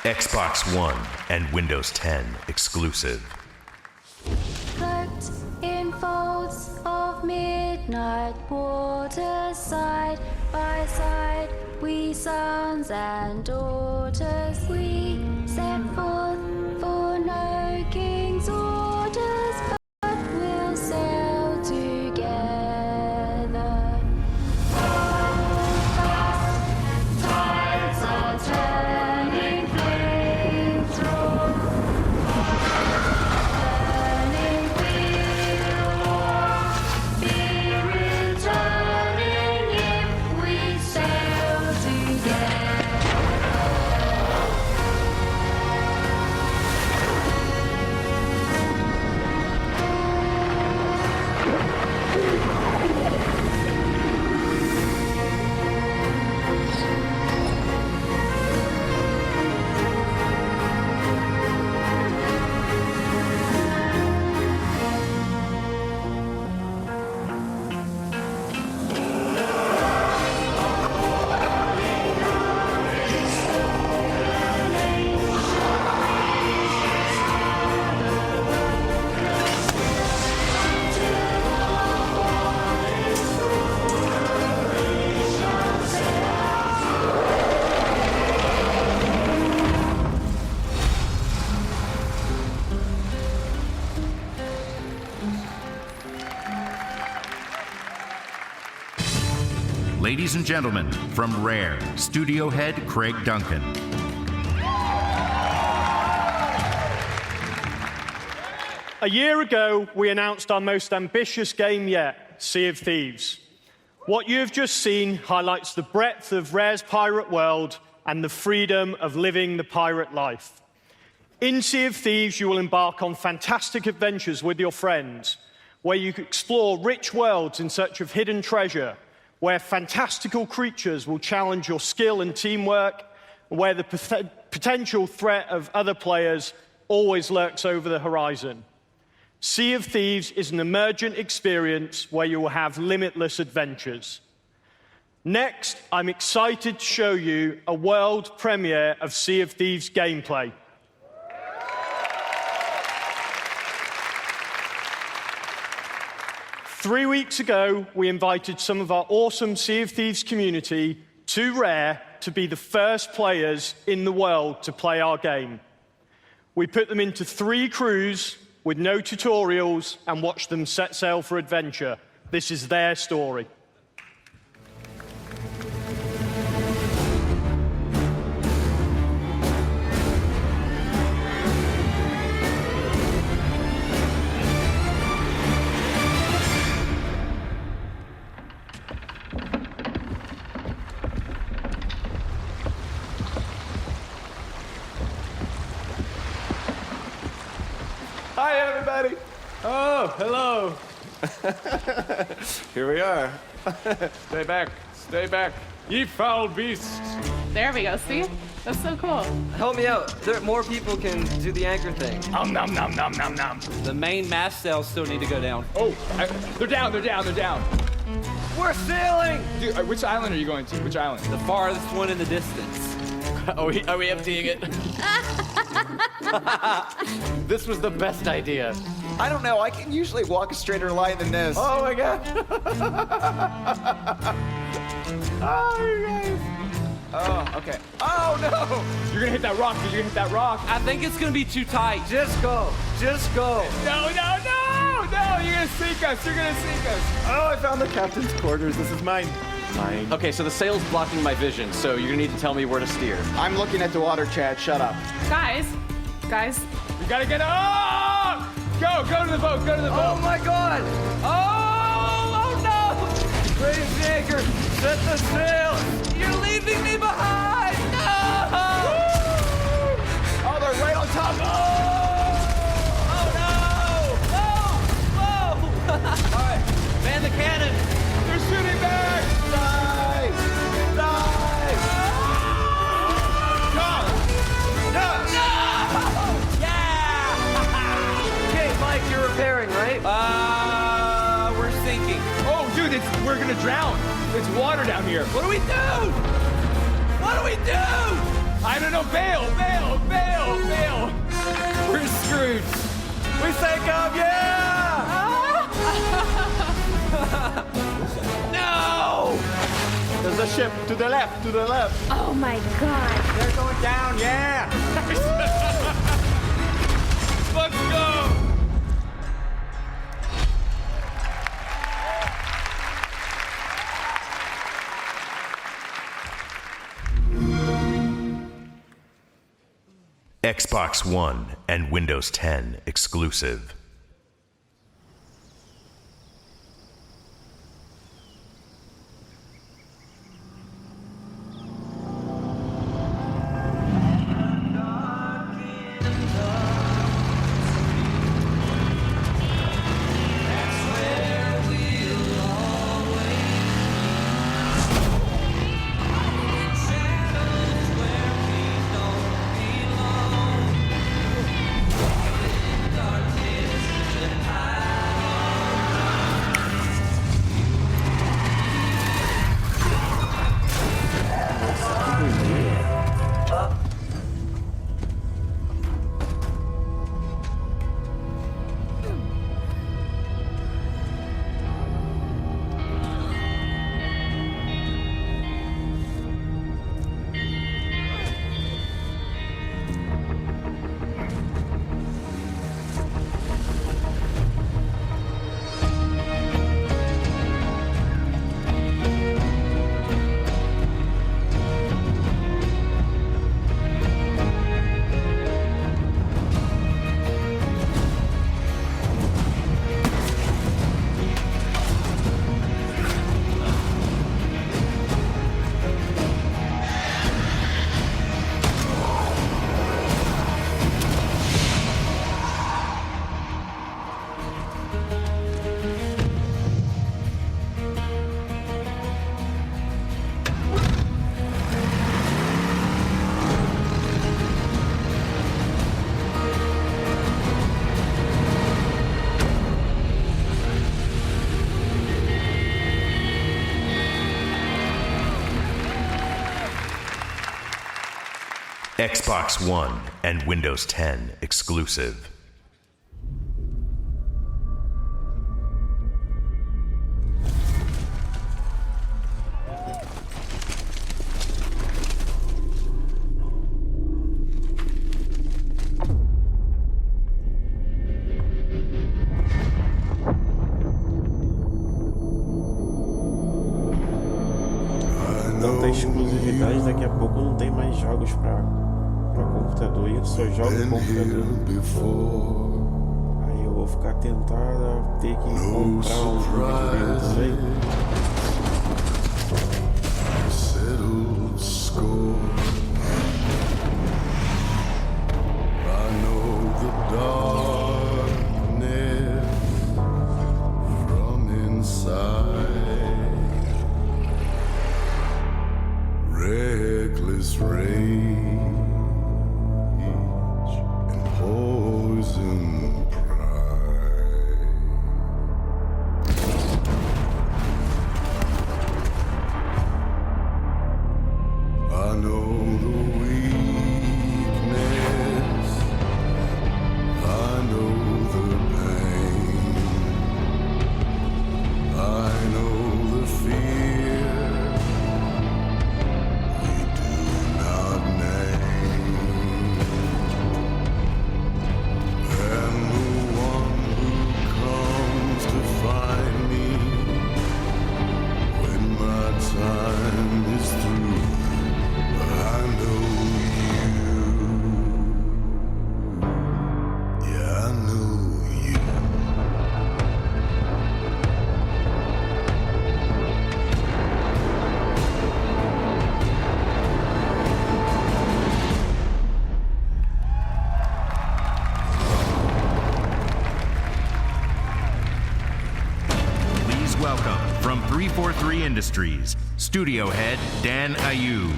Xbox One and Windows 10 exclusive. Cloaked in folds of midnight water, side by side, we sons and daughters, we set forth for no king's orders, but we'll sail together. Tides are turning, flames roar, burning will be returning if we sail together. Ladies and gentlemen, from Rare, studio head Craig Duncan. A year ago, we announced our most ambitious game yet, Sea of Thieves. What you have just seen highlights the breadth of Rare's pirate world and the freedom of living the pirate life. In Sea of Thieves, you will embark on fantastic adventures with your friends, where you can explore rich worlds in search of hidden treasure, where fantastical creatures will challenge your skill and teamwork, and where the potential threat of other players always lurks over the horizon. Sea of Thieves is an emergent experience where you will have limitless adventures. Next, I'm excited to show you a world premiere of Sea of Thieves gameplay. Three weeks ago, we invited some of our awesome Sea of Thieves community to Rare to be the first players in the world to play our game. We put them into 3 crews with no tutorials and watched them set sail for adventure. This is their story. Hi, everybody. Oh, hello. Here we are. Stay back. Stay back. Ye foul beasts. There we go, see? That's so cool. Help me out. More people can do the anchor thing. Nom nom nom nom nom nom. The main mast sails still need to go down. Oh, they're down. They're down. They're down. We're sailing! Dude, which island are you going to? Which island? The farthest one in the distance. Are we emptying it? This was the best idea. I don't know. I can usually walk a straighter line than this. Oh my god. Oh, you guys. Oh, okay. Oh no! You're gonna hit that rock. You're gonna hit that rock. I think it's gonna be too tight. Just go. Just go. No, no, no! No! You're gonna sink us. You're gonna sink us. Oh, I found the captain's quarters. This is mine. Mine. Okay, so the sail's blocking my vision, so you're gonna need to tell me where to steer. I'm looking at the water, Chad. Shut up. Guys, We gotta get up! Go to the boat. Go to the boat. Oh my god! Oh no! Raise the anchor! Set the sail! You're leaving me behind! No! Oh, they're right on top. Oh no! Whoa! Whoa! All right, man the cannon! They're shooting back. Dive! Dive! Yeah! Okay, Mike, you're repairing, right? We're sinking. Oh, dude, we're gonna drown. It's water down here. What do we do? What do we do? I don't know. Bail. We're screwed. We say come, yeah! No! There's a ship to the left, Oh my god. They're going down, yeah! Let's go! Xbox One and Windows 10 exclusive. Xbox One and Windows 10 exclusive. Tanta exclusividade, daqui a pouco não tem mais jogos pra computador e eu só jogo no computador. Aí eu vou ficar tentado a ter que comprar um videogame também. Reckless rage and poison pride. I know the weakness, I know the pain, I know the fear. Welcome from 343 Industries, studio head Dan Ayub.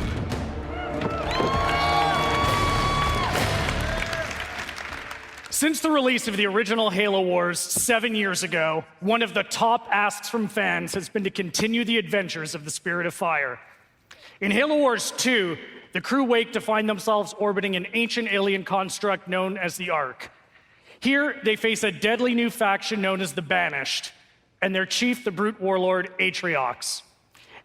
Since the release of the original Halo Wars 7 years ago, one of the top asks from fans has been to continue the adventures of the Spirit of Fire. In Halo Wars 2, the crew wake to find themselves orbiting an ancient alien construct known as the Ark. Here, they face a deadly new faction known as the Banished, and their chief, the brute warlord, Atriox.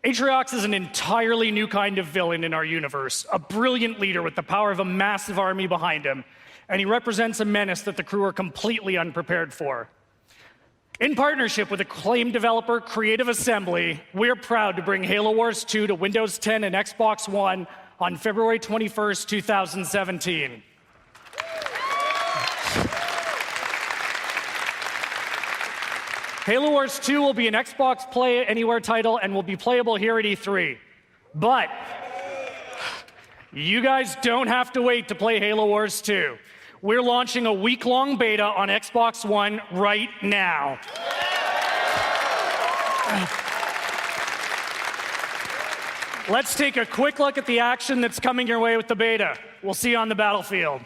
Atriox is an entirely new kind of villain in our universe, a brilliant leader with the power of a massive army behind him, and he represents a menace that the crew are completely unprepared for. In partnership with acclaimed developer Creative Assembly, we're proud to bring Halo Wars 2 to Windows 10 and Xbox One on February 21st, 2017. Halo Wars 2 will be an Xbox Play Anywhere title and will be playable here at E3. But you guys don't have to wait to play Halo Wars 2. We're launching a week-long beta on Xbox One right now. Let's take a quick look at the action that's coming your way with the beta. We'll see you on the battlefield.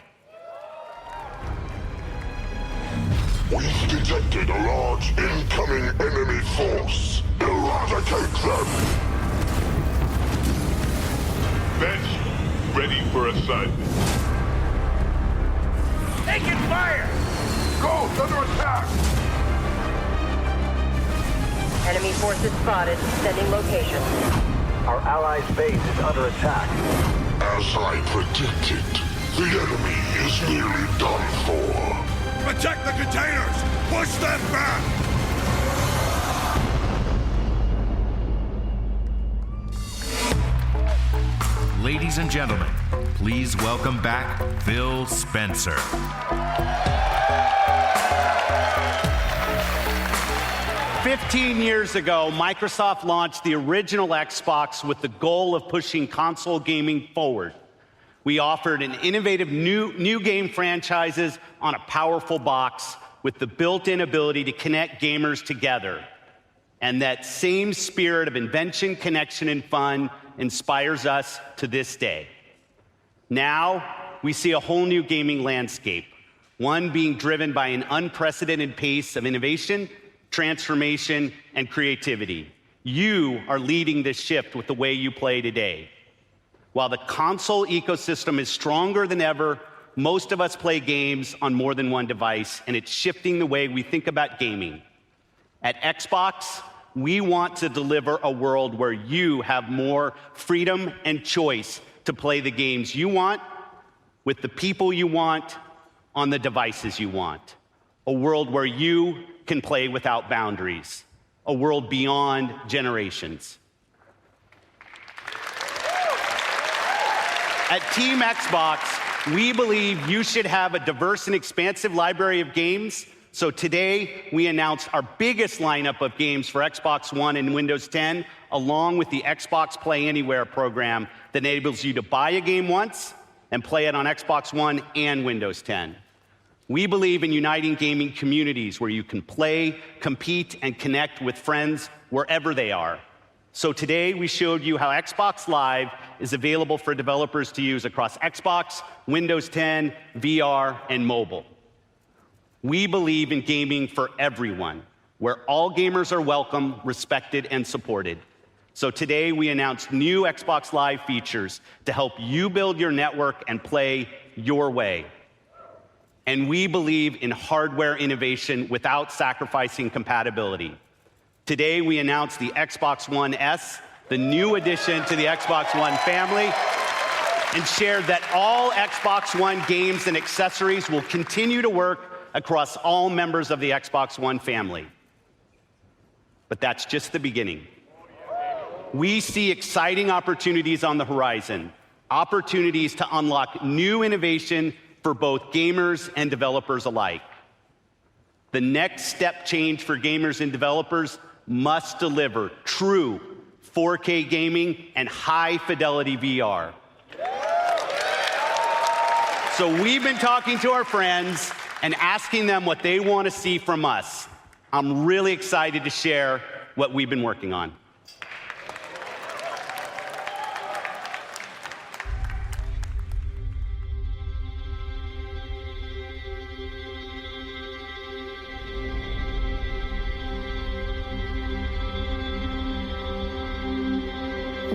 We've detected a large incoming enemy force. Eradicate them! Bench, ready for assignment. Taking fire! Ghost under attack! Enemy forces spotted. Sending location. Our allies' base is under attack. As I predicted, the enemy is nearly done for. Protect the containers! Push them back! Ladies and gentlemen, please welcome back Phil Spencer. "15 years ago, Microsoft launched the original Xbox with the goal of pushing console gaming forward. We offered an innovative new game franchises on a powerful box with the built-in ability to connect gamers together. And that same spirit of invention, connection, and fun inspires us to this day. Now, we see a whole new gaming landscape, one being driven by an unprecedented pace of innovation, transformation, and creativity. You are leading this shift with the way you play today. While the console ecosystem is stronger than ever, most of us play games on more than one device, and it's shifting the way we think about gaming. At Xbox, we want to deliver a world where you have more freedom and choice to play the games you want, with the people you want, on the devices you want. A world where you can play without boundaries. A world beyond generations. At Team Xbox, we believe you should have a diverse and expansive library of games. So today, we announced our biggest lineup of games for Xbox One and Windows 10, along with the Xbox Play Anywhere program that enables you to buy a game once and play it on Xbox One and Windows 10. We believe in uniting gaming communities where you can play, compete, and connect with friends wherever they are. So today, we showed you how Xbox Live is available for developers to use across Xbox, Windows 10, VR, and mobile. We believe in gaming for everyone, where all gamers are welcome, respected, and supported. So today, we announced new Xbox Live features to help you build your network and play your way. And we believe in hardware innovation without sacrificing compatibility. Today, we announced the Xbox One S, the new addition to the Xbox One family, and shared that all Xbox One games and accessories will continue to work across all members of the Xbox One family. But that's just the beginning. We see exciting opportunities on the horizon, opportunities to unlock new innovation for both gamers and developers alike. The next step change for gamers and developers must deliver true 4K gaming and high-fidelity VR. So we've been talking to our friends and asking them what they want to see from us. I'm really excited to share what we've been working on.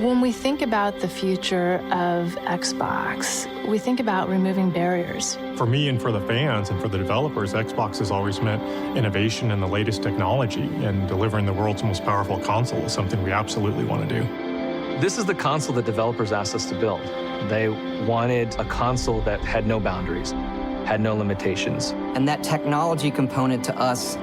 When we think about the future of Xbox, we think about removing barriers. For me and for the fans and for the developers, Xbox has always meant innovation and the latest technology, and delivering the world's most powerful console is something we absolutely want to do. This is the console that developers asked us to build. They wanted a console that had no boundaries, had no limitations. And that technology component to us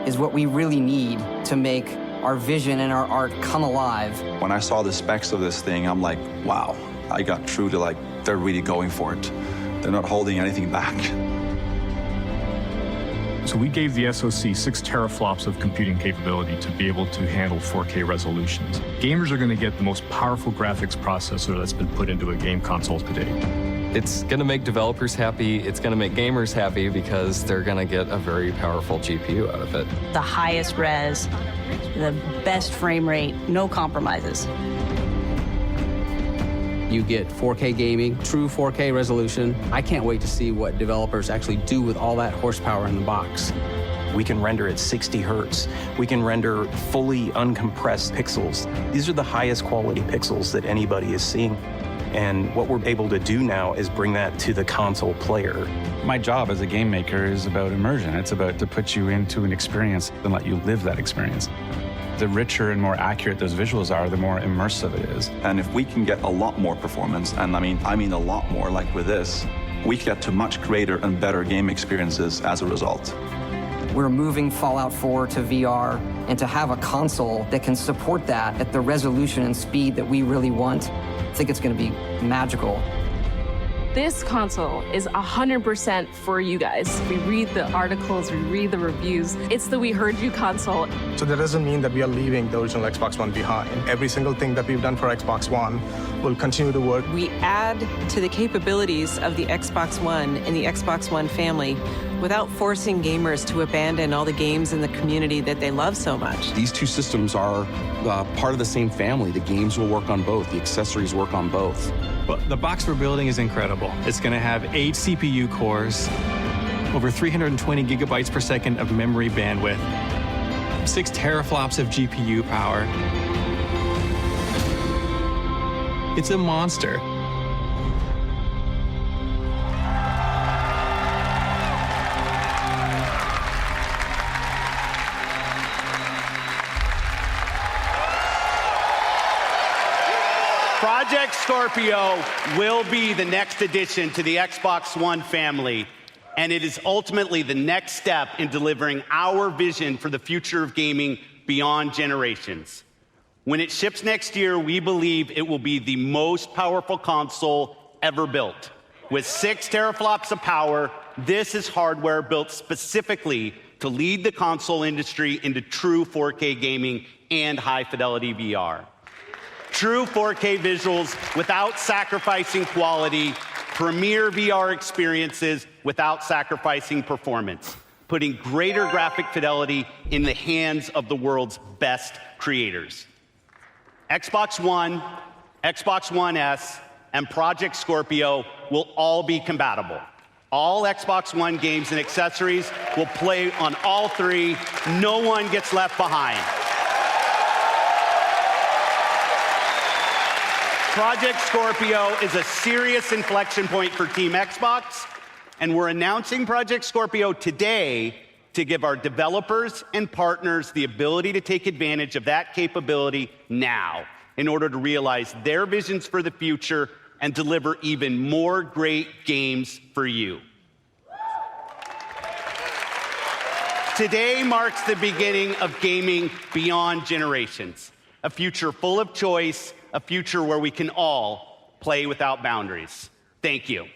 is what we really need to make our vision and our art come alive. When I saw the specs of this thing, I'm like, wow, I got through to like, they're really going for it. They're not holding anything back. So we gave the SoC 6 teraflops of computing capability to be able to handle 4K resolutions. Gamers are going to get the most powerful graphics processor that's been put into a game console to date. It's going to make developers happy. It's going to make gamers happy because they're going to get a very powerful GPU out of it. The highest res, the best frame rate, no compromises. You get 4K gaming, true 4K resolution. I can't wait to see what developers actually do with all that horsepower in the box. We can render at 60 hertz. We can render fully uncompressed pixels. These are the highest quality pixels that anybody is seeing. And what we're able to do now is bring that to the console player. My job as a game maker is about immersion. It's about to put you into an experience and let you live that experience. The richer and more accurate those visuals are, the more immersive it is. And if we can get a lot more performance, and I mean a lot more, like with this, we get to much greater and better game experiences as a result. We're moving Fallout 4 to VR, and to have a console that can support that at the resolution and speed that we really want, I think it's going to be magical. This console is 100% for you guys. We read the articles, we read the reviews. It's the We Heard You console. So that doesn't mean that we are leaving the original Xbox One behind. Every single thing that we've done for Xbox One will continue to work. We add to the capabilities of the Xbox One and the Xbox One family without forcing gamers to abandon all the games in the community that they love so much. These two systems are part of the same family. The games will work on both. The accessories work on both. Well, the box we're building is incredible. It's going to have 8 CPU cores, over 320 gigabytes per second of memory bandwidth, 6 teraflops of GPU power. It's a monster. Project Scorpio will be the next addition to the Xbox One family, and it is ultimately the next step in delivering our vision for the future of gaming beyond generations. When it ships next year, we believe it will be the most powerful console ever built. With 6 teraflops of power, this is hardware built specifically to lead the console industry into true 4K gaming and high-fidelity VR. True 4K visuals without sacrificing quality, premier VR experiences without sacrificing performance, putting greater graphic fidelity in the hands of the world's best creators. Xbox One, Xbox One S, and Project Scorpio will all be compatible. All Xbox One games and accessories will play on all 3. No one gets left behind. Project Scorpio is a serious inflection point for Team Xbox, and we're announcing Project Scorpio today to give our developers and partners the ability to take advantage of that capability now in order to realize their visions for the future and deliver even more great games for you. Today marks the beginning of gaming beyond generations, a future full of choice, a future where we can all play without boundaries. Thank you.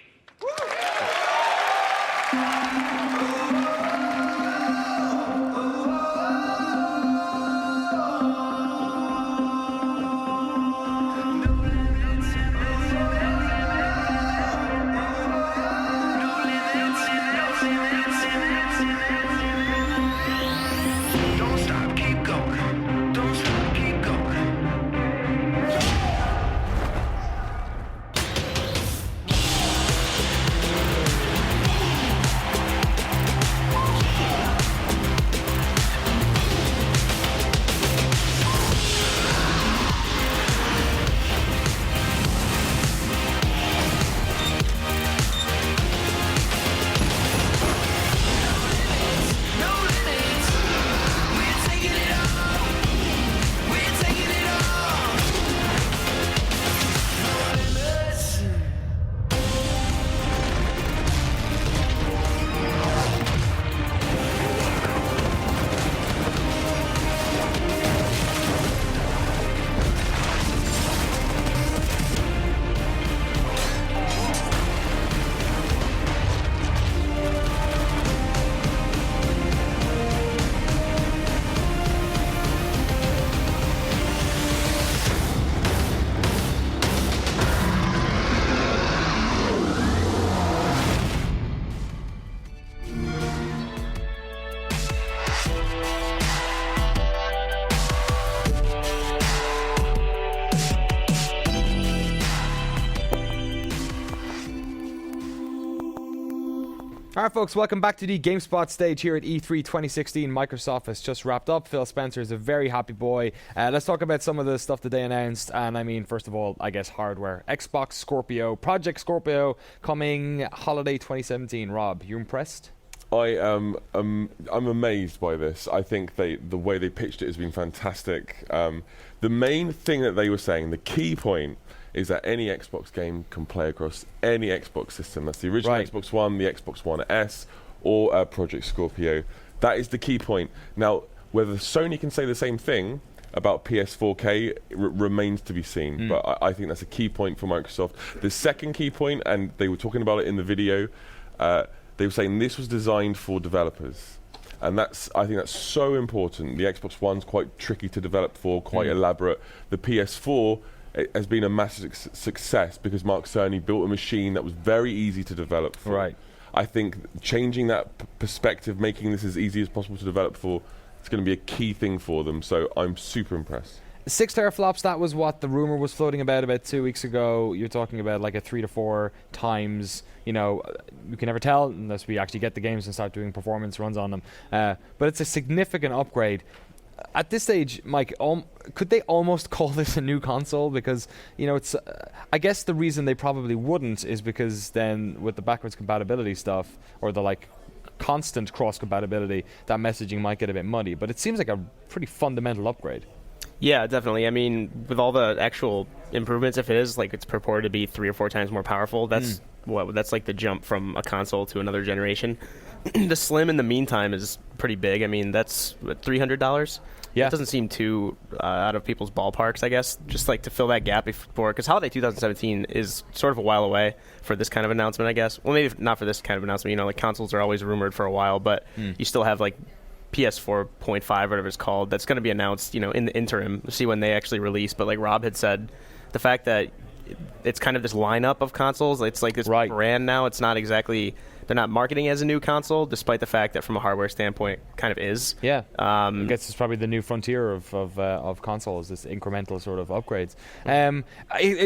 Alright folks, welcome back to the GameSpot stage here at E3 2016. Microsoft has just wrapped up. Phil Spencer is a very happy boy. Let's talk about some of the stuff that they announced. And I mean, first of all, I guess hardware. Xbox Scorpio, Project Scorpio, coming holiday 2017. Rob, you impressed? I'm amazed by this. I think the way they pitched it has been fantastic. The main thing that they were saying, the key point, is that any Xbox game can play across any Xbox system. That's the original Xbox One, the Xbox One S, or Project Scorpio. That is the key point. Now, whether Sony can say the same thing about PS4K remains to be seen, but I think that's a key point for Microsoft. The second key point, and they were talking about it in the video, they were saying this was designed for developers. And I think that's so important. The Xbox One's quite tricky to develop for, quite elaborate. The PS4 has been a massive success because Mark Cerny built a machine that was very easy to develop for. Right. I think changing that perspective, making this as easy as possible to develop for, it's going to be a key thing for them. So I'm super impressed. 6 teraflops, that was what the rumor was floating about 2 weeks ago. You're talking about like a 3 to 4 times, you know, you can never tell unless we actually get the games and start doing performance runs on them. But it's a significant upgrade. At this stage, Mike, could they almost call this a new console? Because, you know, it's. I guess the reason they probably wouldn't is because then with the backwards compatibility stuff, or the like constant cross compatibility, that messaging might get a bit muddy. But it seems like a pretty fundamental upgrade. Yeah, definitely. I mean, with all the actual improvements, if it is like it's purported to be 3 or 4 times more powerful, that's that's like the jump from a console to another generation. The Slim in the meantime is pretty big. I mean, that's what, $300. Yeah, it doesn't seem too out of people's ballparks, I guess. Just like to fill that gap before, because holiday 2017 is sort of a while away for this kind of announcement, I guess. Well, maybe not for this kind of announcement. You know, like consoles are always rumored for a while, but you still have like PS4.5, whatever it's called, that's going to be announced, you know, in the interim. We'll see when they actually release. But like Rob had said, the fact that it's kind of this lineup of consoles, it's like this brand now. It's not exactly, they're not marketing as a new console, despite the fact that from a hardware standpoint, kind of is. Yeah, I guess it's probably the new frontier of consoles, this incremental sort of upgrades.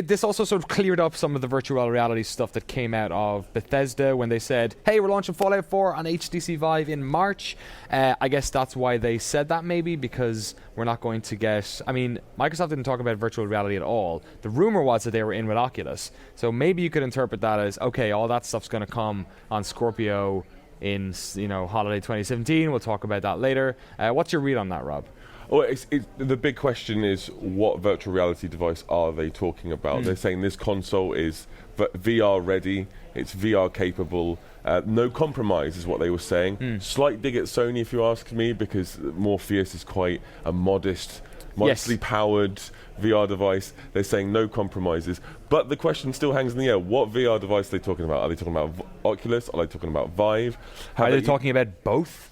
This also sort of cleared up some of the virtual reality stuff that came out of Bethesda when they said, hey, we're launching Fallout 4 on HTC Vive in March. I guess that's why they said that, maybe, because we're not going to get... I mean, Microsoft didn't talk about virtual reality at all. The rumor was that they were in with Oculus. So maybe you could interpret that as, okay, all that stuff's going to come on Scorpio in, you know, holiday 2017. We'll talk about that later. What's your read on that, Rob? Well, the big question is, what virtual reality device are they talking about? They're saying this console is VR ready, it's VR capable, no compromise is what they were saying. Slight dig at Sony, if you ask me, because Morpheus is quite a modestly powered VR device. They're saying no compromises. But the question still hangs in the air. What VR device are they talking about? Are they talking about Oculus? Are they talking about Vive? Are they talking about both?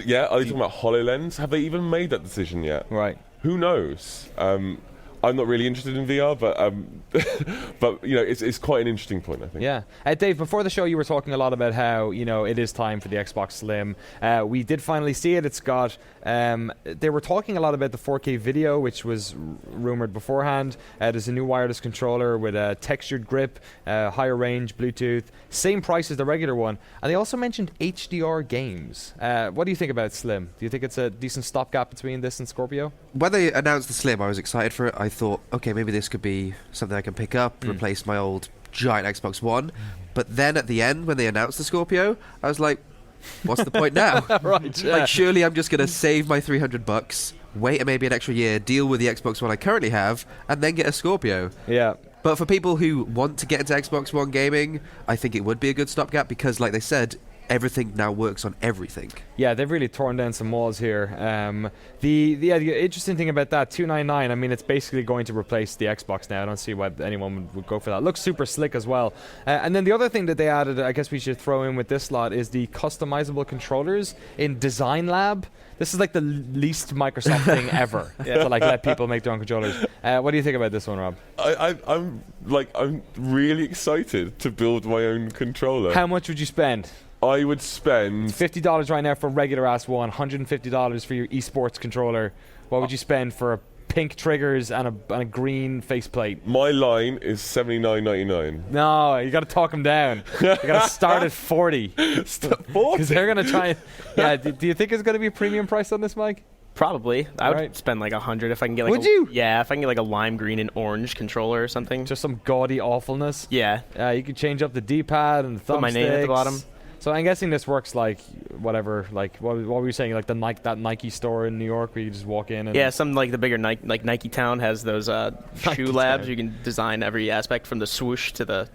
Yeah, are they talking about HoloLens? Have they even made that decision yet? Right. Who knows? I'm not really interested in VR, but you know, it's quite an interesting point, I think. Yeah, Dave. Before the show, you were talking a lot about how, you know, it is time for the Xbox Slim. We did finally see it. It's got. They were talking a lot about the 4K video, which was rumored beforehand. There's a new wireless controller with a textured grip, higher range, Bluetooth, same price as the regular one, and they also mentioned HDR games. What do you think about Slim? Do you think it's a decent stopgap between this and Scorpio? When they announced the Slim, I was excited for it. I thought, okay, maybe this could be something I can pick up, replace my old giant Xbox One. But then at the end, when they announced the Scorpio, I was like, what's the point now? Right. Yeah. Like, surely I'm just going to save my $300, wait maybe an extra year, deal with the Xbox One I currently have, and then get a Scorpio. Yeah. But for people who want to get into Xbox One gaming, I think it would be a good stopgap because, like they said, everything now works on everything. Yeah, they've really torn down some walls here. The interesting thing about that, $299, I mean, it's basically going to replace the Xbox now. I don't see why anyone would go for that. Looks super slick as well. And then the other thing that they added, I guess we should throw in with this lot, is the customizable controllers in Design Lab. This is like the least Microsoft thing ever to like let people make their own controllers. What do you think about this one, Rob? I'm really excited to build my own controller. How much would you spend? I would spend $50 right now for a regular ass one, $150 for your esports controller. What would you spend for a pink triggers and a green faceplate. My line is $79.99. No, you got to talk them down. You got to start at 40. Because they're going to try and... Yeah, do you think it's going to be a premium price on this, Mike? Probably. I would spend like $100 if I can get like Would you? Yeah, if I can get like a lime green and orange controller or something. Just some gaudy awfulness. Yeah. You could change up the D-pad and the thumbsticks. Put my name at the bottom. So I'm guessing this works like whatever, like what were you saying, like that Nike store in New York where you just walk in and... Yeah, some like the bigger Nike, like Nike Town has those shoe labs. You can design every aspect from the swoosh to the...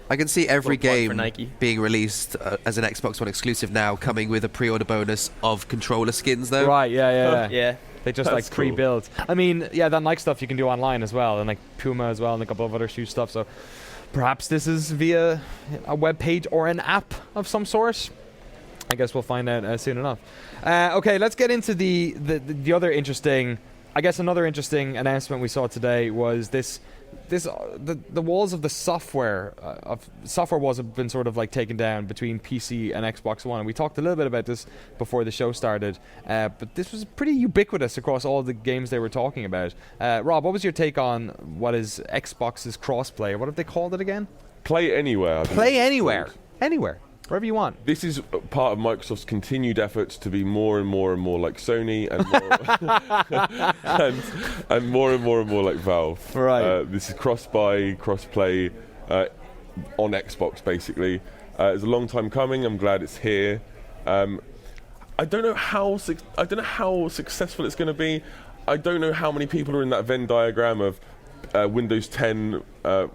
I can see every game being released as an Xbox One exclusive now coming with a pre-order bonus of controller skins, though. Right, yeah. Yeah. They just That's like pre-built. Cool. I mean, yeah, that Nike stuff you can do online as well, and like Puma as well, and a couple of other shoe stuff. So perhaps this is via a web page or an app of some sort. I guess we'll find out soon enough. Okay, let's get into the other interesting... I guess another interesting announcement we saw today was the walls of the software walls have been sort of like taken down between PC and Xbox One, and we talked a little bit about this before the show started, but this was pretty ubiquitous across all the games they were talking about. Rob, what was your take on what is Xbox's crossplay? What have they called it again? Play anywhere. Play anywhere. Anywhere. Wherever you want. This is part of Microsoft's continued efforts to be more and more and more like Sony and more and more like Valve. Right. This is cross-buy, cross-play on Xbox, basically. It's a long time coming. I'm glad it's here. I don't know how successful it's going to be. I don't know how many people are in that Venn diagram of Windows 10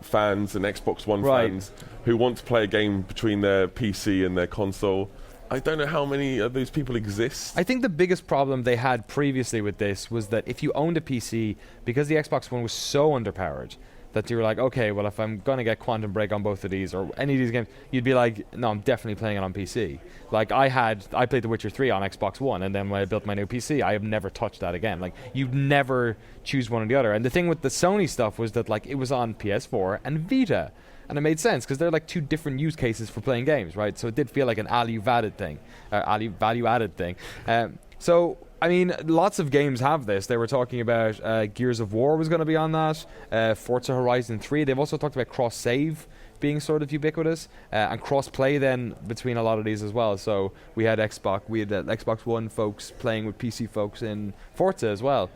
fans and Xbox One fans who want to play a game between their PC and their console. I don't know how many of those people exist. I think the biggest problem they had previously with this was that if you owned a PC, because the Xbox One was so underpowered, that you were like, okay, well, if I'm going to get Quantum Break on both of these or any of these games, you'd be like, no, I'm definitely playing it on PC. Like, I played The Witcher 3 on Xbox One, and then when I built my new PC, I have never touched that again. Like, you'd never choose one or the other. And the thing with the Sony stuff was that, like, it was on PS4 and Vita. And it made sense, because they're like two different use cases for playing games, right? So it did feel like an value-added thing. So... I mean, lots of games have this. They were talking about Gears of War was going to be on that, Forza Horizon 3. They've also talked about cross-save being sort of ubiquitous, and cross-play then between a lot of these as well. So we had Xbox One folks playing with PC folks in Forza as well.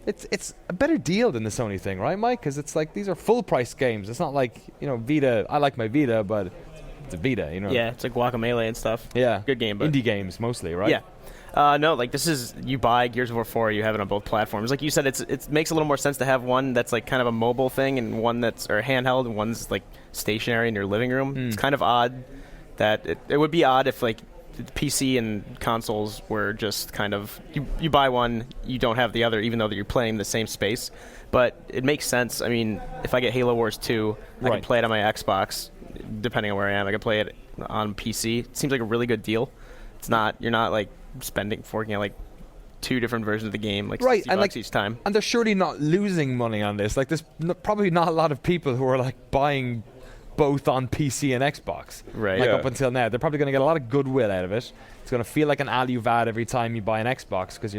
It's a better deal than the Sony thing, right, Mike? Because it's like these are full-price games. It's not like, Vita. I like my Vita, but it's a Vita, Yeah, it's like Guacamelee and stuff. Yeah. Good game, but... Indie games mostly, right? Yeah. No, like this is, you buy Gears of War 4, you have it on both platforms. Like you said, it makes a little more sense to have one that's like kind of a mobile thing and one that's handheld and one's like stationary in your living room. It's kind of odd that it would be odd if like the PC and consoles were just kind of, you buy one, you don't have the other, even though you're playing the same space. But it makes sense. I mean, if I get Halo Wars 2, I can play it on my Xbox, depending on where I am. I can play it on PC. It seems like a really good deal. You're not like forking out like two different versions of the game, like $60 and like each time. And they're surely not losing money on this. Like, there's probably not a lot of people who are like buying both on PC and Xbox. Right. Like up until now, they're probably going to get a lot of goodwill out of it. It's going to feel like an ALU-VAD every time you buy an Xbox, because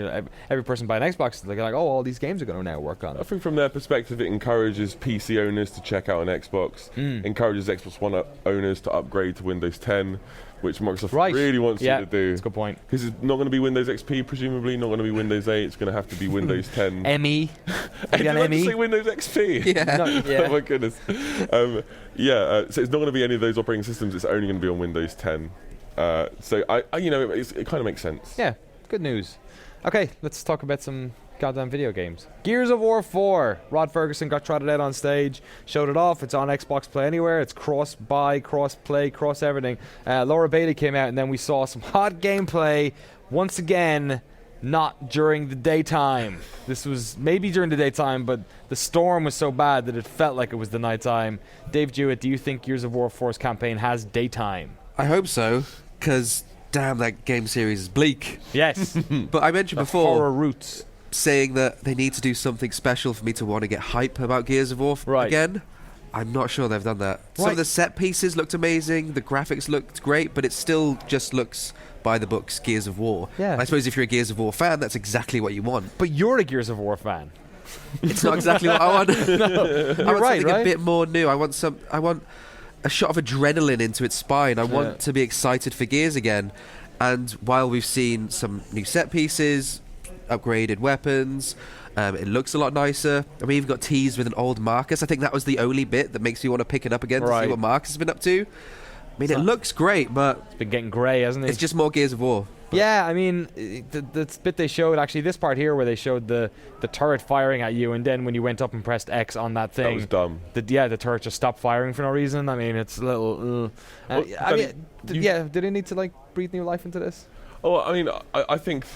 every person buying an Xbox is like, oh, all these games are going to now work on it. I think from their perspective, it encourages PC owners to check out an Xbox, encourages Xbox One owners to upgrade to Windows 10, which Microsoft really wants you to do. That's a good point. Because it's not going to be Windows XP, presumably, not going to be Windows 8, it's going to have to be Windows 10. ME. Did you like to say Windows XP? Yeah. Oh my goodness. So it's not going to be any of those operating systems, it's only going to be on Windows 10. So it kind of makes sense. Yeah, good news. Okay, let's talk about some goddamn video games. Gears of War 4. Rod Ferguson got trotted out on stage, showed it off. It's on Xbox Play Anywhere. It's cross-buy, cross-play, cross-everything. Laura Bailey came out, and then we saw some hot gameplay. Once again, not during the daytime. This was maybe during the daytime, but the storm was so bad that it felt like it was the nighttime. Dave Jewett, do you think Gears of War 4's campaign has daytime? I hope so, because damn, that game series is bleak. Yes. But I mentioned before, horror roots, saying that they need to do something special for me to want to get hype about Gears of War again. I'm not sure they've done that. Some Right. of the set pieces looked amazing, the graphics looked great, but it still just looks by the books Gears of War. Yeah. I suppose if you're a Gears of War fan, that's exactly what you want. But you're a Gears of War fan. It's not exactly what I want. No, I you're want right, something right? a bit more new. I want a shot of adrenaline into its spine. I want to be excited for Gears again. And while we've seen some new set pieces, upgraded weapons, it looks a lot nicer. And we even got teased with an old Marcus. I think that was the only bit that makes me want to pick it up again to see what Marcus has been up to. I mean, it looks great, but it's been getting grey, hasn't it? It's just more Gears of War. Yeah, I mean, the bit they showed, actually, this part here where they showed the turret firing at you, and then when you went up and pressed X on that thing... That was dumb. The turret just stopped firing for no reason. I mean, it's a little... did they need to, like, breathe new life into this? Oh, I mean, I think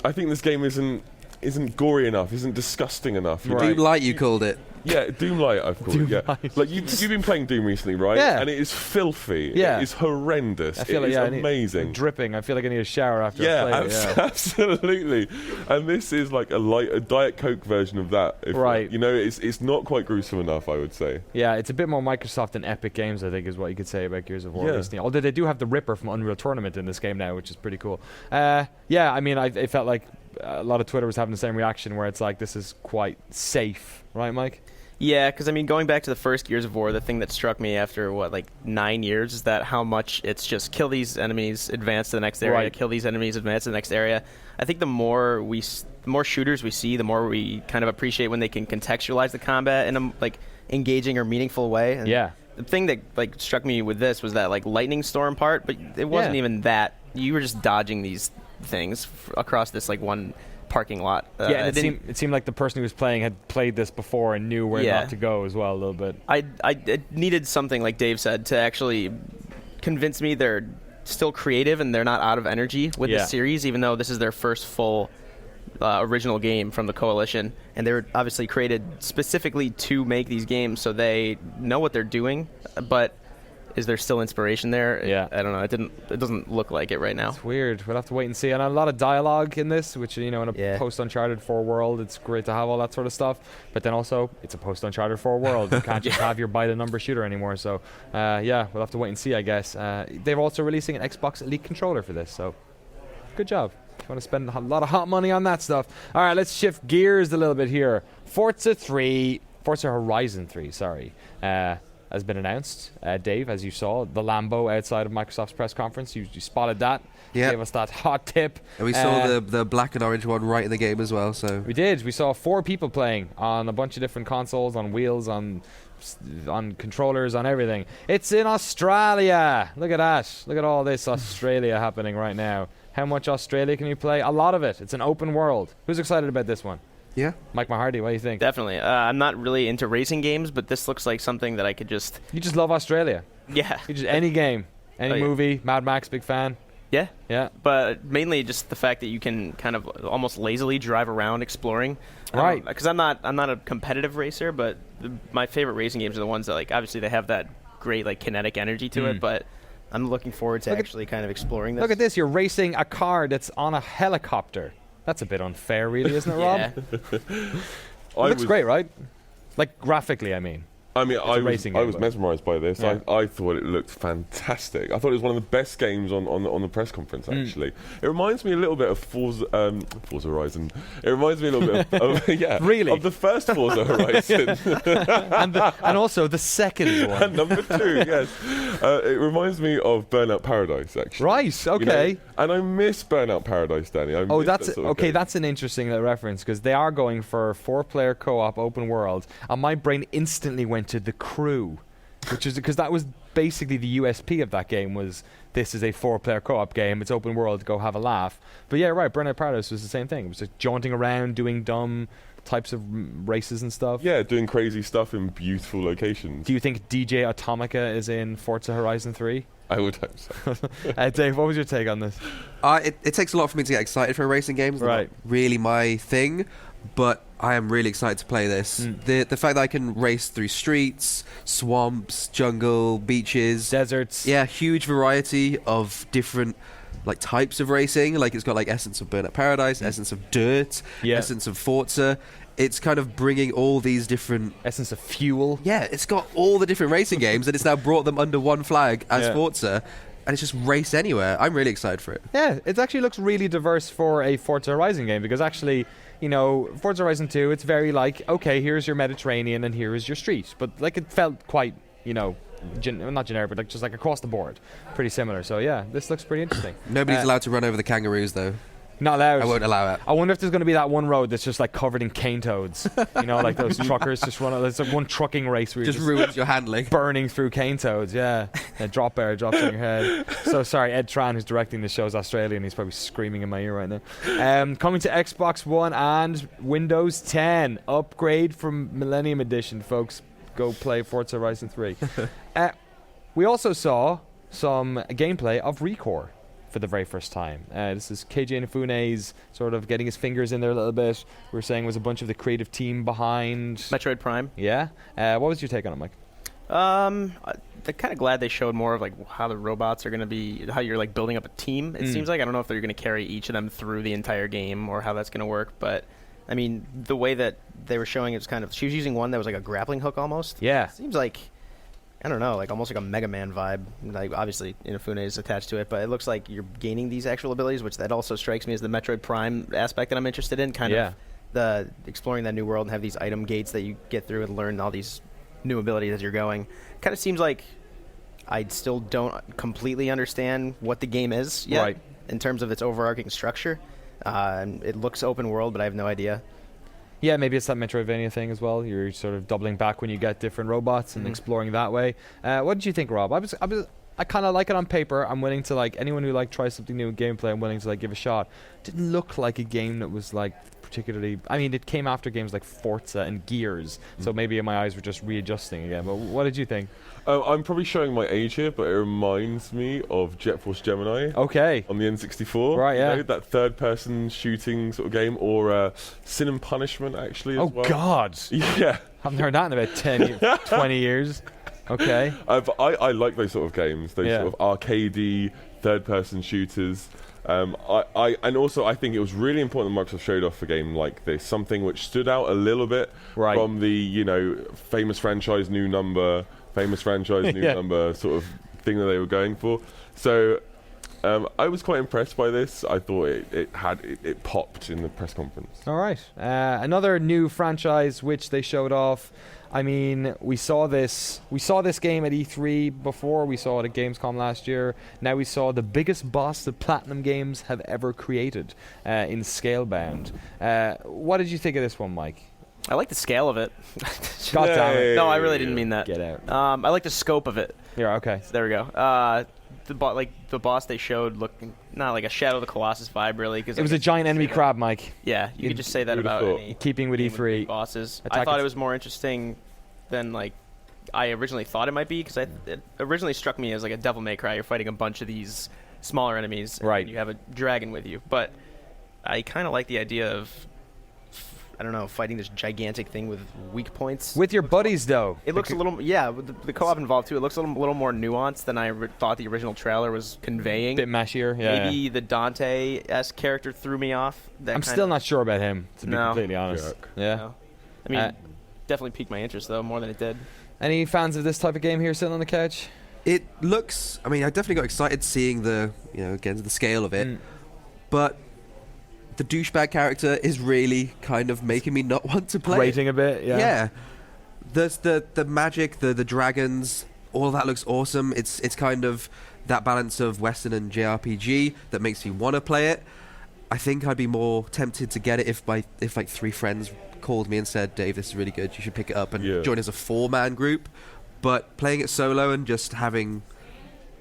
this game isn't gory enough, isn't disgusting enough. Doom Light, you called it. Yeah, Doomlight, I've called it. Yeah, like you've been playing Doom recently, right? Yeah. And it is filthy. Yeah. It is horrendous. I feel it like, is amazing. I'm dripping. I feel like I need a shower after I play it. Absolutely. And this is like a Diet Coke version of that. Right. You know, it's not quite gruesome enough, I would say. Yeah, it's a bit more Microsoft than Epic Games, I think, is what you could say about Gears of War recently. Although they do have the Ripper from Unreal Tournament in this game now, which is pretty cool. Yeah, I mean, it felt like a lot of Twitter was having the same reaction, where it's like, this is quite safe, right, Mike? Yeah, because I mean, going back to the first Gears of War, the thing that struck me after 9 years is that how much it's just kill these enemies, advance to the next area, kill these enemies, advance to the next area. I think the more shooters we see, the more we kind of appreciate when they can contextualize the combat in a engaging or meaningful way. And the thing that struck me with this was that lightning storm part, but it wasn't even that. You were just dodging these things across this one parking lot. And it seemed like the person who was playing had played this before and knew where not to go as well a little bit. I needed something, like Dave said, to actually convince me they're still creative and they're not out of energy with this series, even though this is their first full original game from the Coalition, and they were obviously created specifically to make these games, so they know what they're doing, but is there still inspiration there? Yeah. I don't know. It doesn't look like it right now. It's weird. We'll have to wait and see. And a lot of dialogue in this, which, in a post-Uncharted 4 world, it's great to have all that sort of stuff. But then also, it's a post-Uncharted 4 world. You can't just have your by-the-number shooter anymore. So, we'll have to wait and see, I guess. They're also releasing an Xbox Elite controller for this, so good job. If you want to spend a lot of hot money on that stuff. All right, let's shift gears a little bit here. Forza Horizon 3, has been announced. Dave, as you saw, the Lambo outside of Microsoft's press conference, you spotted that. Yeah. Gave us that hot tip. And we saw the black and orange one right in the game as well. So we did. We saw 4 people playing on a bunch of different consoles, on wheels, on controllers, on everything. It's in Australia. Look at that. Look at all this Australia happening right now. How much Australia can you play? A lot of it. It's an open world. Who's excited about this one? Yeah. Mike Mahardy, what do you think? Definitely. I'm not really into racing games, but this looks like something that I could just... You just love Australia. Yeah. You just any game, any movie. Mad Max, big fan. Yeah. Yeah. But mainly just the fact that you can kind of almost lazily drive around exploring. Right. Because I'm not a competitive racer, but my favorite racing games are the ones that obviously they have that great kinetic energy to it, but I'm looking forward to actually kind of exploring this. Look at this. You're racing a car that's on a helicopter. That's a bit unfair, really, isn't it, Rob? It looks great, right? Graphically, I mean. I was mesmerised by this. Yeah. I thought it looked fantastic. I thought it was one of the best games on the press conference, actually. It reminds me a little bit of Forza Horizon. It reminds me a little bit of really? Of the first Forza Horizon. and also the second one. And number 2, yes. It reminds me of Burnout Paradise, actually. Right, okay. And I miss Burnout Paradise, Danny. That's an interesting reference, because they are going for 4-player co-op open world, and my brain instantly went to The Crew, which is because that was basically the USP of that game, was this is a 4-player co-op game, it's open world, go have a laugh. But yeah, right, Burnout Paradise was the same thing. It was just jaunting around, doing dumb types of races and stuff. Yeah, doing crazy stuff in beautiful locations. Do you think DJ Atomica is in Forza Horizon 3? I would hope so. Dave, what was your take on this? It takes a lot for me to get excited for a racing game. It's not really my thing, but I am really excited to play this. The fact that I can race through streets, swamps, jungle, beaches, deserts. Yeah, huge variety of different types of racing. It's got essence of Burnout Paradise, essence of Dirt, essence of Forza. it's kind of bringing all these different essence of fuel. Yeah, it's got all the different racing games, and it's now brought them under one flag as Forza, and it's just race anywhere. I'm really excited for it. Yeah, it actually looks really diverse for a Forza Horizon game, because actually, you know, Forza Horizon 2, it's very like, okay, here's your Mediterranean and here is your street, but like it felt quite, you know, not generic, but like just like across the board, pretty similar. So yeah, this looks pretty interesting. Nobody's allowed to run over the kangaroos, though. Not allowed. I won't allow it. I wonder if there's going to be that one road that's just like covered in cane toads. You know, like those truckers just run. There's like one trucking race where just ruins your handling, burning through cane toads. Yeah, a drop bear drops on your head. So sorry, Ed Tran, who's directing the show, is Australian. He's probably screaming in my ear right now. Coming to Xbox One and Windows 10, upgrade from Millennium Edition, folks. Go play Forza Horizon 3. We also saw some gameplay of Recore for the very first time. This is Keiji Inafune's sort of getting his fingers in there a little bit. We were saying was a bunch of the creative team behind Metroid Prime. Yeah. What was your take on it, Mike? I'm kind of glad they showed more of like how the robots are going to be, how you're like building up a team. It seems like, I don't know if they're going to carry each of them through the entire game or how that's going to work, but I mean, the way that they were showing it was kind of, she was using one that was like a grappling hook almost. Yeah. It seems like, I don't know, like almost like a Mega Man vibe. Like obviously Inafune is attached to it, but it looks like you're gaining these actual abilities, which that also strikes me as the Metroid Prime aspect that I'm interested in. Kind of the exploring that new world and have these item gates that you get through and learn all these new abilities as you're going. Kind of seems like I still don't completely understand what the game is yet in terms of its overarching structure. It looks open world, but I have no idea. Yeah, maybe it's that Metroidvania thing as well. You're sort of doubling back when you get different robots and exploring that way. What did you think, Rob? I kind of like it on paper. I'm willing to, like, anyone who like tries something new in gameplay, I'm willing to like give a shot. Didn't look like a game that was like particularly. I mean, it came after games like Forza and Gears, so maybe my eyes were just readjusting again. But what did you think? I'm probably showing my age here, but it reminds me of Jet Force Gemini. Okay. On the N64. Right, yeah. You know, that third-person shooting sort of game, or Sin and Punishment, actually, as well. Oh, God. Yeah. I haven't heard that in about 10, 20 years. Okay. I like those sort of games, those sort of arcadey, third-person shooters. And also I think it was really important that Microsoft showed off a game like this, something which stood out a little bit from the, you know, famous franchise new number sort of thing that they were going for. So I was quite impressed by this. I thought it popped in the press conference. All right. Another new franchise which they showed off. I mean, we saw this game at E3 before. We saw it at Gamescom last year. Now we saw the biggest boss that Platinum Games have ever created in Scalebound. What did you think of this one, Mike? I like the scale of it. God damn it. No, I really didn't mean that. Get out. I like the scope of it. Yeah, okay. So there we go. The boss they showed looked not like a Shadow of the Colossus vibe, really. Cause it was a giant enemy crab, Mike. Yeah, you could just say that about any keeping with E3 bosses. I thought it was more interesting than like I originally thought it might be, because it originally struck me as like a Devil May Cry. You're fighting a bunch of these smaller enemies, and you have a dragon with you. But I kind of like the idea of, I don't know, fighting this gigantic thing with weak points. With your buddies, though. It looks a little, with the co-op involved, too. It looks a little more nuanced than I thought the original trailer was conveying. Bit mashier, yeah. Maybe the Dante-esque character threw me off. I'm still not sure about him, to be completely honest. Jerk. Yeah. No. I mean, definitely piqued my interest, though, more than it did. Any fans of this type of game here sitting on the couch? It looks, I mean, I definitely got excited seeing the, again, the scale of it. But the douchebag character is really kind of making me not want to play. Grating a bit, yeah. Yeah. There's the magic, the dragons, all of that looks awesome. It's kind of that balance of Western and JRPG that makes me want to play it. I think I'd be more tempted to get it if like 3 friends called me and said, Dave, this is really good, you should pick it up and join as a 4-man group. But playing it solo and just having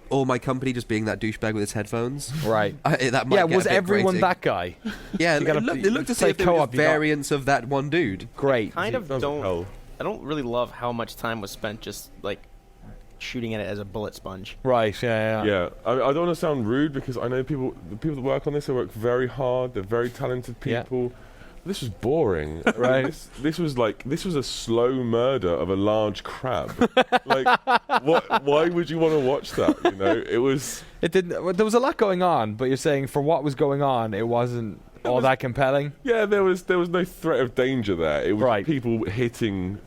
all my company just being that douchebag with his headphones. Right. That might get was a bit everyone grating. that guy? Yeah, it looked to see if there was variants of that one dude. Great. I don't really love how much time was spent just like shooting at it as a bullet sponge. Right, yeah. Yeah, I don't want to sound rude, because I know the people that work on this, they work very hard, they're very talented people. Yeah. This was boring. Right. This was a slow murder of a large crab. Like, why would you want to watch that? You know, it was. It didn't. There was a lot going on, but you're saying for what was going on, it wasn't all that compelling. Yeah, there was no threat of danger there. It was people hitting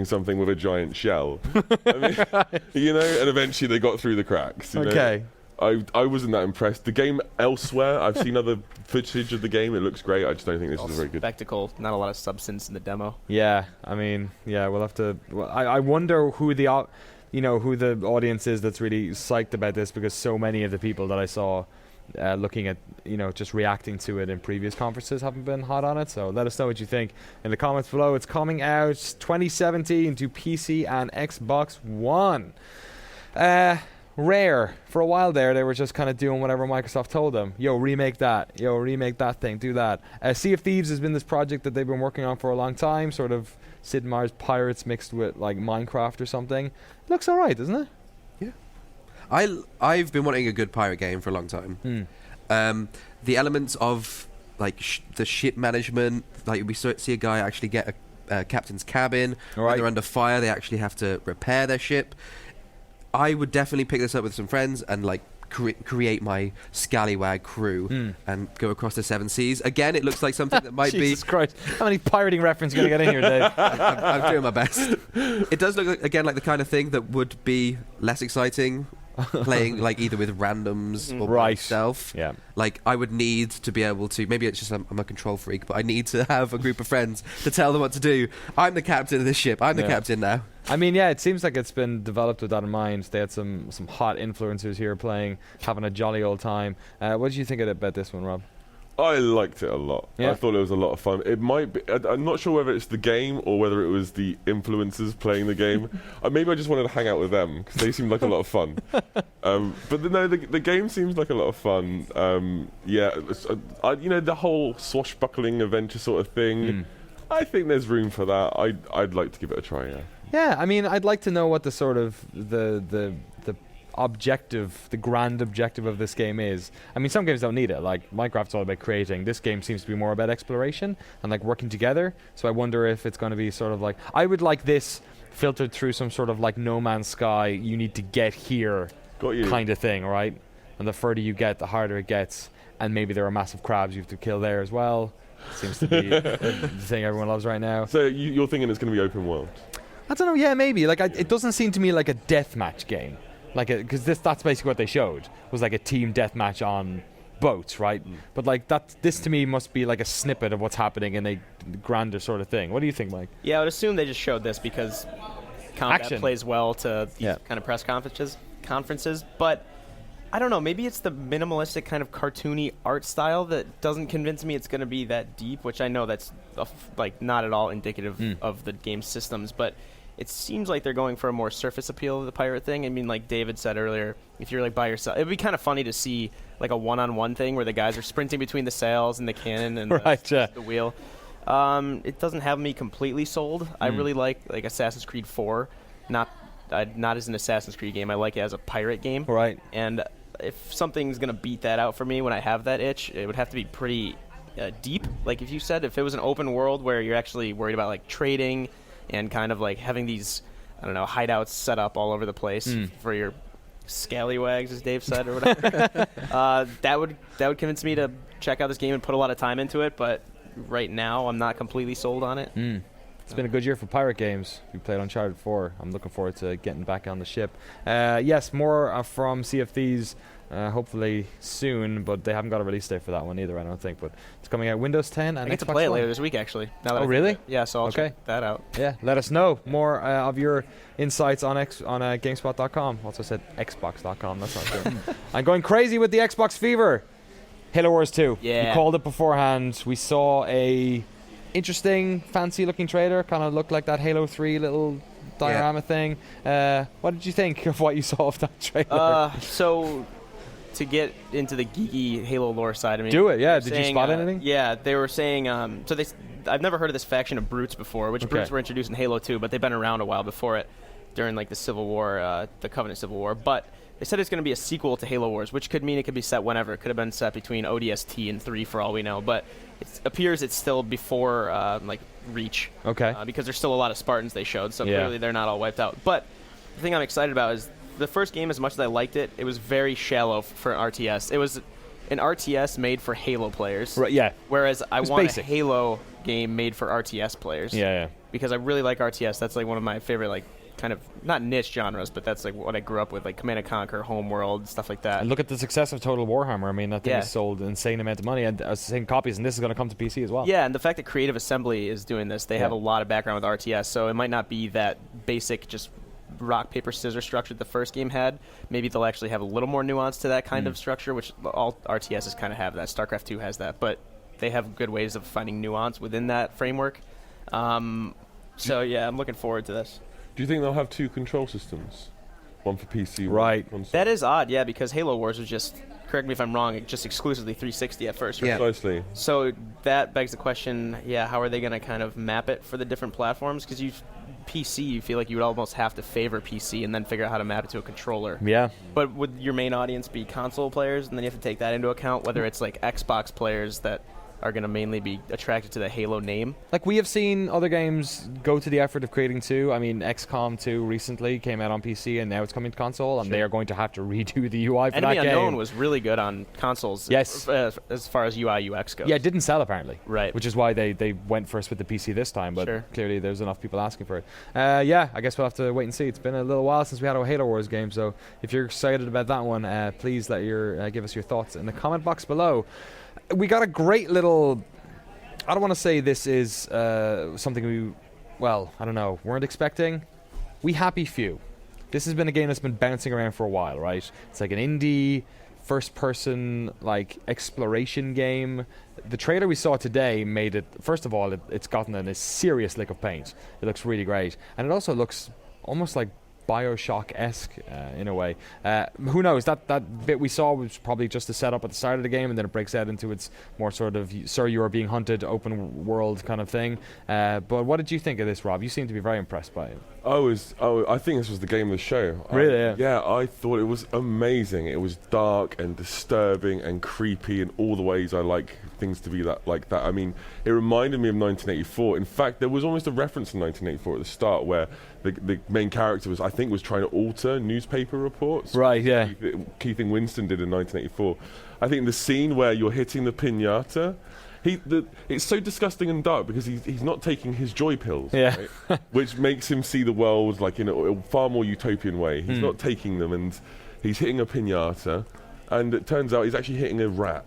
something with a giant shell. I mean, and eventually they got through the cracks. Okay. I wasn't that impressed. The game elsewhere, I've seen other footage of the game. It looks great. I just don't think this is very good. Spectacle, not a lot of substance in the demo. Yeah, I mean, we'll have to. Well, I wonder who the audience is that's really psyched about this, because so many of the people that I saw looking at, just reacting to it in previous conferences haven't been hot on it. So let us know what you think in the comments below. It's coming out 2017 to PC and Xbox One. Rare, for a while there, they were just kind of doing whatever Microsoft told them. Yo, remake that thing, do that. Sea of Thieves has been this project that they've been working on for a long time, sort of Sid Meier's Pirates mixed with like Minecraft or something. It looks alright, doesn't it? Yeah. I've been wanting a good pirate game for a long time. The elements of like the ship management, like we see a guy actually get a captain's cabin. When they're under fire, they actually have to repair their ship. I would definitely pick this up with some friends and like create my scallywag crew and go across the 7 seas. Again, it looks like something that might be... Jesus Christ. How many pirating references are you going to get in here, Dave? I'm doing my best. It does look, again, like the kind of thing that would be less exciting playing like either with randoms or by myself. Yeah. Like I would need to be able to, maybe it's just I'm a control freak, but I need to have a group of friends to tell them what to do. I'm the captain of this ship. I'm the captain now. I mean, it seems like it's been developed with that in mind. They had some hot influencers here playing, having a jolly old time. What did you think about this one, Rob? I liked it a lot. I thought it was a lot of fun. It might be, I'm not sure whether it's the game or whether it was the influencers playing the game. Maybe I just wanted to hang out with them because they seemed like a lot of fun. But no, the game seems like a lot of fun. The whole swashbuckling adventure sort of thing. I think there's room for that. I'd like to give it a try. Yeah, I mean, I'd like to know what the sort of the objective, the grand objective of this game is. I mean, some games don't need it. Like Minecraft's all about creating. This game seems to be more about exploration and like working together. So I wonder if it's going to be sort of like, I would like this filtered through some sort of like No Man's Sky, you need to get here kind of thing, right? And the further you get, the harder it gets. And maybe there are massive crabs you have to kill there as well. Seems to be the thing everyone loves right now. So you're thinking it's going to be open world? I don't know. Yeah, maybe. Like, it doesn't seem to me like a deathmatch game. Like, because that's basically what they showed, was like a team deathmatch on boats, right? But like this to me must be like a snippet of what's happening in a grander sort of thing. What do you think, Mike? Yeah, I would assume they just showed this because combat plays well to these kind of press conferences. But I don't know. Maybe it's the minimalistic kind of cartoony art style that doesn't convince me it's going to be that deep. Which I know that's like not at all indicative of the game's systems, but it seems like they're going for a more surface appeal of the pirate thing. I mean, like David said earlier, if you're like by yourself, it would be kind of funny to see like a one-on-one thing where the guys are sprinting between the sails and the cannon and the wheel. It doesn't have me completely sold. I really like Assassin's Creed 4, not as an Assassin's Creed game. I like it as a pirate game. Right. And if something's going to beat that out for me when I have that itch, it would have to be pretty deep. Like if you said if it was an open world where you're actually worried about like trading and kind of like having these, I don't know, hideouts set up all over the place for your scallywags, as Dave said, or whatever. That would convince me to check out this game and put a lot of time into it. But right now, I'm not completely sold on it. It's been a good year for pirate games. We played Uncharted 4. I'm looking forward to getting back on the ship. Yes, more from Sea of Thieves. Hopefully soon, but they haven't got a release date for that one either, I don't think. But it's coming out Windows 10 and I get Xbox to play it One. later this week, actually. Now that really? Yeah, so I'll check that out. Yeah, let us know more of your insights on GameSpot.com. Also said Xbox.com. That's not good. I'm going crazy with the Xbox fever. Halo Wars 2. Yeah. You called it beforehand. We saw a interesting, fancy-looking trailer. Kind of looked like that Halo 3 little diorama thing. What did you think of what you saw of that trailer? So to get into the geeky Halo lore side, I mean, do it. Yeah. Did you spot anything? Yeah, they were saying. I've never heard of this faction of brutes before, which brutes were introduced in Halo 2, but they've been around a while before it, during like the Civil War, the Covenant Civil War. But they said it's going to be a sequel to Halo Wars, which could mean it could be set whenever. It could have been set between ODST and 3 for all we know, but it appears it's still before Reach. Okay. Because there's still a lot of Spartans they showed, so clearly they're not all wiped out. But the thing I'm excited about is the first game, as much as I liked it, it was very shallow for an RTS. It was an RTS made for Halo players. Right, yeah. Whereas I It's want basic. a Halo game made for RTS players. Yeah. Because I really like RTS. That's like one of my favorite, like, kind of, not niche genres, but that's like what I grew up with, like Command & Conquer, Homeworld, stuff like that. And look at the success of Total Warhammer. I mean, that thing has sold an insane amount of money, and same copies, and this is going to come to PC as well. Yeah, and the fact that Creative Assembly is doing this, they have a lot of background with RTS, so it might not be that basic, just rock, paper, scissors structure the first game had. Maybe they'll actually have a little more nuance to that kind of structure, which all RTSs kind of have that. StarCraft 2 has that, but they have good ways of finding nuance within that framework. So, yeah, I'm looking forward to this. Do you think they'll have 2 control systems? One for PC, right? One for That is odd, yeah, because Halo Wars was just, correct me if I'm wrong, just exclusively 360 at first, right? Yeah. Precisely. So that begs the question, how are they going to kind of map it for the different platforms? Because PC, you feel like you would almost have to favor PC and then figure out how to map it to a controller. Yeah. But would your main audience be console players, and then you have to take that into account, whether it's like Xbox players that are going to mainly be attracted to the Halo name? Like, we have seen other games go to the effort of creating 2. I mean, XCOM 2 recently came out on PC, and now it's coming to console, and they are going to have to redo the UI for Enemy that game. Unknown was really good on consoles. Yes. As far as UI UX goes. Yeah, it didn't sell apparently. Right. Which is why they went first with the PC this time, but Sure. clearly there's enough people asking for it. Yeah, I guess we'll have to wait and see. It's been a little while since we had a Halo Wars game, so if you're excited about that one, please give us your thoughts in the comment box below. We got a great little... I don't want to say this is something I don't know, weren't expecting. We Happy Few. This has been a game that's been bouncing around for a while, right? It's like an indie, first-person, like, exploration game. The trailer we saw today made it, first of all, it's gotten a serious lick of paint. It looks really great. And it also looks almost like Bioshock-esque in a way. Who knows? That bit we saw was probably just a setup at the start of the game, and then it breaks out into its more sort of "Sir, you are being hunted" open world kind of thing. But what did you think of this, Rob? You seem to be very impressed by it. I think this was the game of the show. Really? Yeah, I thought it was amazing. It was dark and disturbing and creepy in all the ways I like things to be like that. I mean, it reminded me of 1984. In fact, there was almost a reference in 1984 at the start where the main character was trying to alter newspaper reports. Right, yeah. Keith Winston did in 1984. I think the scene where you're hitting the piñata, it's so disgusting and dark because he's not taking his joy pills, yeah. Right? Which makes him see the world like in a far more utopian way. He's not taking them, and he's hitting a piñata, and it turns out he's actually hitting a rat,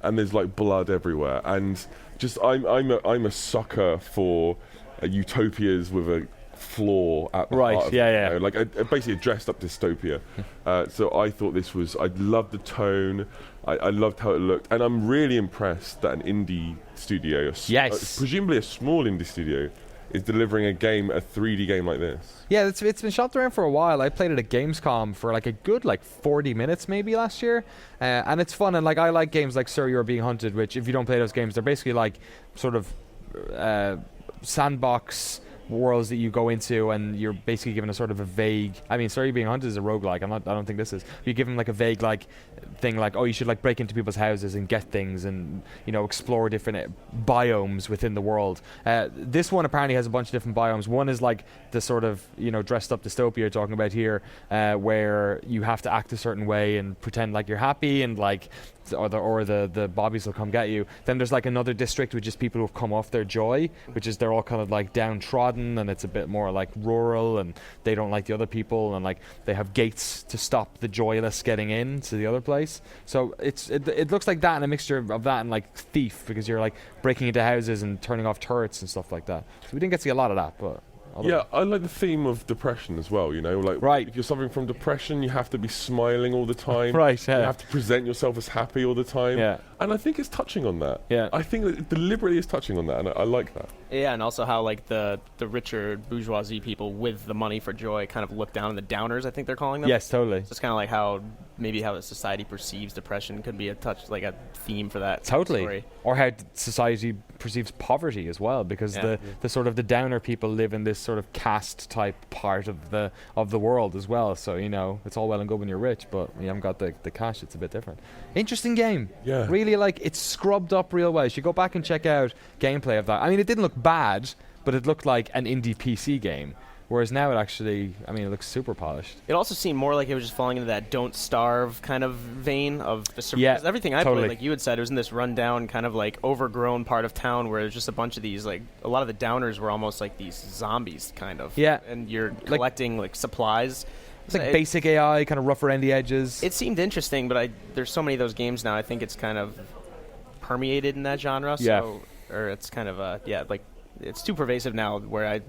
and there's like blood everywhere. And just I'm a sucker for utopias with a flaw at the heart of it, you know, like basically a dressed up dystopia. So I thought I loved the tone, I loved how it looked, and I'm really impressed that an indie studio, presumably a small indie studio, is delivering a 3D game like this. Yeah, it's been shopped around for a while. I played it at Gamescom for like a good 40 minutes maybe last year, and it's fun. And like I like games like Sir, You're Being Hunted, which if you don't play those games, they're basically like sort of sandbox worlds that you go into, and you're basically given a sort of a vague... I mean, Sorry You're Being Hunted is a roguelike. I don't think this is. You give them like a vague thing like, oh, you should like break into people's houses and get things and, you know, explore different biomes within the world. This one apparently has a bunch of different biomes. One is like the sort of, you know, dressed up dystopia you're talking about here, where you have to act a certain way and pretend like you're happy, and like or the bobbies will come get you. Then there's like another district which is people who have come off their joy, which is they're all kind of like downtrodden, and it's a bit more like rural, and they don't like the other people, and like they have gates to stop the joyless getting in to the other place. So it looks like that, and a mixture of that and like Thief, because you're like breaking into houses and turning off turrets and stuff like that. So we didn't get to see a lot of that, but yeah, I like the theme of depression as well, you know, like if you're suffering from depression, you have to be smiling all the time. Right, yeah. You have to present yourself as happy all the time. Yeah. And I think it's touching on that. Yeah. I think that it deliberately is touching on that, and I like that. Yeah, and also how like the richer bourgeoisie people with the money for joy kind of look down on the downers, I think they're calling them. Yes, totally. So it's kind of like how a society perceives depression could be a theme for that totally story. Or how society perceives poverty as well, because the sort of the downer people live in this sort of caste type part of the world as well. So, you know, it's all well and good when you're rich, but you haven't got the cash. It's a bit different. Interesting game. Yeah. Really, like, it's scrubbed up real well. You should go back and check out gameplay of that. I mean, it didn't look bad, but it looked like an indie PC game, Whereas now it actually, I mean, it looks super polished. It also seemed more like it was just falling into that "don't starve" kind of vein of the everything I played, like you had said, it was in this rundown kind of like overgrown part of town where there's just a bunch of these, like a lot of the downers were almost like these zombies kind of. Yeah. And you're collecting like supplies. It's like basic AI, kind of rough around the edges. It seemed interesting, but there's so many of those games now. I think it's kind of permeated in that genre. So, or it's kind of like it's too pervasive now. Where I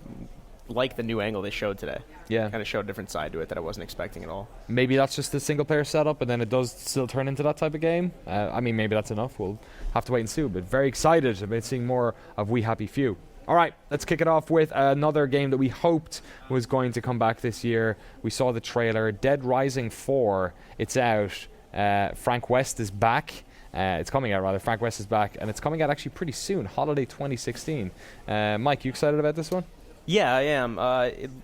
like the new angle they showed today. Yeah, kind of showed a different side to it that I wasn't expecting at all. Maybe that's just the single player setup, and then it does still turn into that type of game. I mean, maybe that's enough. We'll have to wait and see. But very excited about seeing more of We Happy Few. All right, let's kick it off with another game that we hoped was going to come back this year. We saw the trailer, Dead Rising 4. It's out. Frank West is back. It's coming out, rather. Frank West is back, and it's coming out actually pretty soon, holiday 2016. Mike, you excited about this one? Yeah, I am.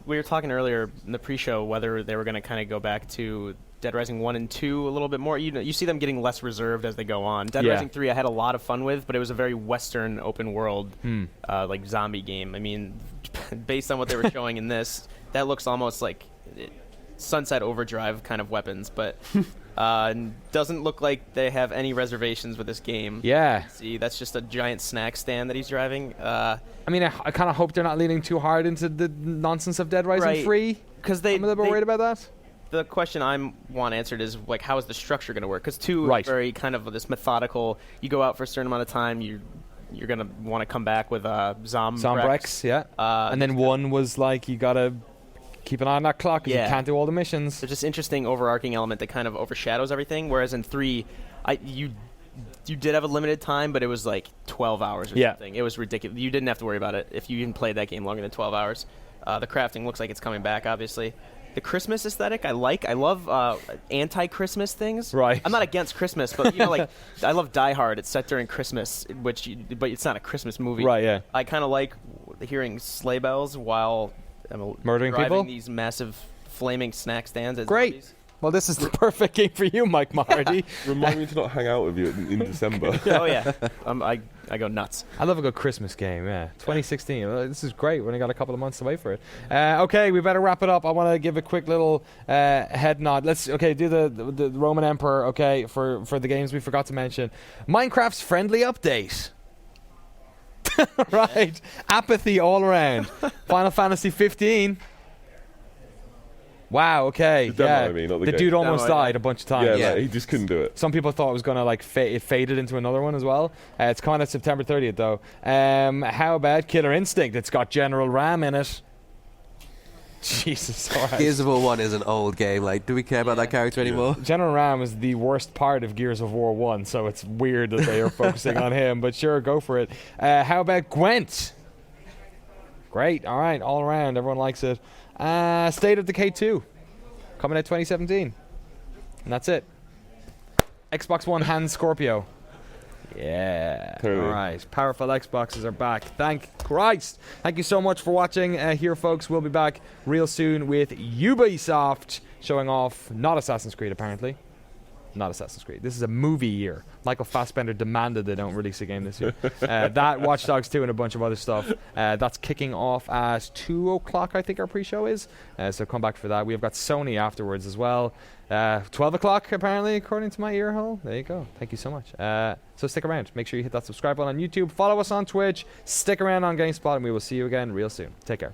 We were talking earlier in the pre-show whether they were going to kind of go back to Dead Rising 1 and 2 a little bit more. You see them getting less reserved as they go on. Dead Rising 3 I had a lot of fun with, but it was a very Western open world like zombie game. I mean, based on what they were showing in this, that looks almost like Sunset Overdrive kind of weapons, but doesn't look like they have any reservations with this game. Yeah. See, that's just a giant snack stand that he's driving. I mean, I kind of hope they're not leaning too hard into the nonsense of Dead Rising 3. Because I'm a little bit worried about that. The question I want answered is, like, how is the structure going to work? Because 2 is very kind of this methodical, you go out for a certain amount of time, you're going to want to come back with Zombrex. Yeah. And then 1 was like, you got to keep an eye on that clock because you can't do all the missions. So just interesting overarching element that kind of overshadows everything, whereas in 3, you did have a limited time, but it was like 12 hours or something. It was ridiculous. You didn't have to worry about it if you even played that game longer than 12 hours. The crafting looks like it's coming back, obviously. The Christmas aesthetic I love anti-Christmas things. Right. I'm not against Christmas, but like I love Die Hard. It's set during Christmas, but it's not a Christmas movie. Right, yeah. I kind of like hearing sleigh bells while murdering driving people? These massive flaming snack stands. Great. Zombies. Well, this is the perfect game for you, Mike Marty. Remind me to not hang out with you in December. Oh, yeah. I go nuts. I love a good Christmas game, 2016. This is great. We only got a couple of months to wait for it. Okay, we better wrap it up. I want to give a quick little head nod. Let's do the Roman Emperor, for the games we forgot to mention. Minecraft's friendly update. Right. Apathy all around. Final Fantasy 15. Wow, okay. I mean, not the game. dude almost died a bunch of times. Yeah, he just couldn't do it. Some people thought it was going to it faded into another one as well. It's coming out September 30th though. How about Killer Instinct? It's got General Ram in it. Jesus, all right. Gears of War 1 is an old game. Like, do we care about that character anymore? General Ram is the worst part of Gears of War 1, so it's weird that they are focusing on him, but sure, go for it. How about Gwent? Great, all right, all around, everyone likes it. State of Decay 2, coming out 2017. And that's it. Xbox One Hand Scorpio. Yeah. Totally. All right. Powerful Xboxes are back. Thank Christ. Thank you so much for watching here, folks. We'll be back real soon with Ubisoft showing off not Assassin's Creed, apparently. Not Assassin's Creed. This is a movie year. Michael Fassbender demanded they don't release a game this year. That, Watch Dogs 2, and a bunch of other stuff. That's kicking off at 2 o'clock, I think our pre-show is. So come back for that. We've got Sony afterwards as well. 12 o'clock, apparently, according to my ear hole. There you go. Thank you so much. So stick around. Make sure you hit that subscribe button on YouTube. Follow us on Twitch. Stick around on GameSpot, and we will see you again real soon. Take care.